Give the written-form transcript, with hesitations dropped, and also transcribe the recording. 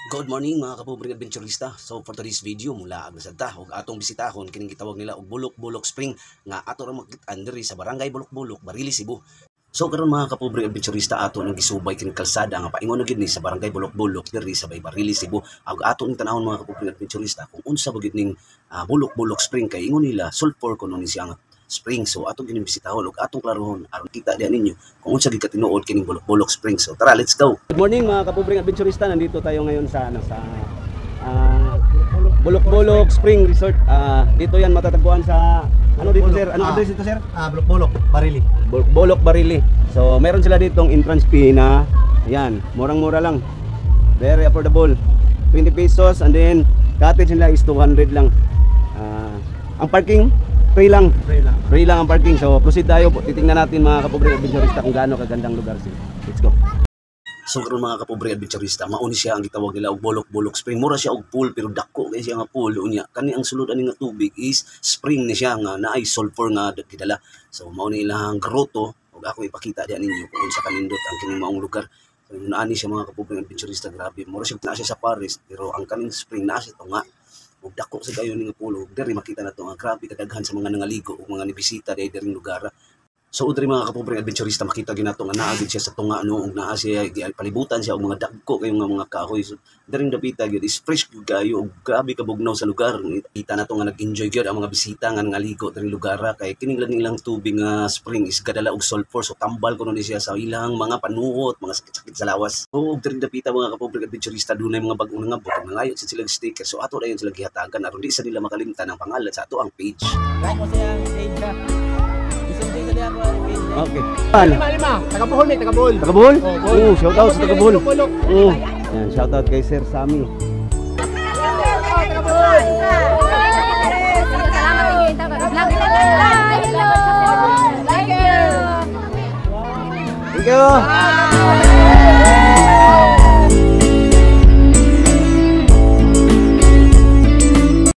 Good morning mga kapubring adventurista. So for today's video mula agnasadta og atong bisitahon kining gitawag nila og Bulok-Bulok Spring nga ato ra makit-an diri sa barangay Bulok-Bulok, Barili, Cebu. So karon mga kapubring adventurista ato nang gisubay kining kalsada nga paingon gid ni sa barangay Bulok-Bulok diri sa Barili, Cebu. Ag ato ning tanawon mga kapubring adventurista kung unsa ba gid ning Bulok-Bulok Spring kay ingon nila sulfur kuno ni siya nga spring. So atong ginibisitahon ug atong klarohon aron kita diha ninyo kung unsa gid katinuod kining Bulok-Bulok Spring. So tara, let's go. Good morning mga kapubring adventurista. Nandito tayo ngayon sa Bulok-Bulok Spring Resort. Dito yan matatagpuan sa dito sir? Anong address dito sir? Bulok-Bulok, Barili. Bulok-Bulok, Barili. So meron sila ditong entrance fee na yan, murang-mura lang. Very affordable. 20 pesos and then cottage nila is 200 lang. Ang parking free lang. Free lang ang parking. So proceed tayo. Titingnan natin mga kapubring adventurista kung gaano kagandang lugar sila. Let's go. So karon mga kapubring adventurista, mauni siya ang gitawag nila og Bulok-Bulok Spring. Mura siya og pool pero dako kay siya nga pool unya. Kani ang sulod ani nga tubig is spring ni siya nga naay sulfur nga gidala. So mauni ilang grotto ug ako ipakita diha ninyo kung unsa kanindot ang kining maong lugar. So naani siya mga kapubring adventurista, grabe. Mura siya na siya sa Paris pero ang kaning spring naa siya tunga. Ug dako sa kayo ning pulo. Diri makita nato nga grabe kadaghan sa mga nangaligo ug mga nibisita diri lugar. So udri mga kapubring adventurista makita ginato nga naa gid siya sa tunga ug naa siya palibutan siya og mga dagko kayo nga mga kahoy. So diring dapita gid is fresh gyud kayo ug grabe kabugnaw sa lugar. Kita nato nga nag-enjoy gyud ang mga bisita nga nangaligo diri lugar kay kining lang tubig nga spring is gadala og sulfur. So tambal kuno ni siya sa ilang mga panuot, mga sakit-sakit sa lawas. So diring dapita mga kapubring adventurista dunay mga bag-ong nga butang nangayo sa silang sticker. So ato dayon sila gihatagan aron di sa nila makalimtan ang pangalan sa ato ang page. Like mo siya page ka. Okay. Lima. Taga-Bohol may taga-Bohol. Taga-Bohol? Oo, shout out sa Taga-Bohol. Oo. Yan, shout out kay Sir Sammy. Taga-Bohol. Salamat tingin ta. Vlog kita. Hello. Thank you. Thank you.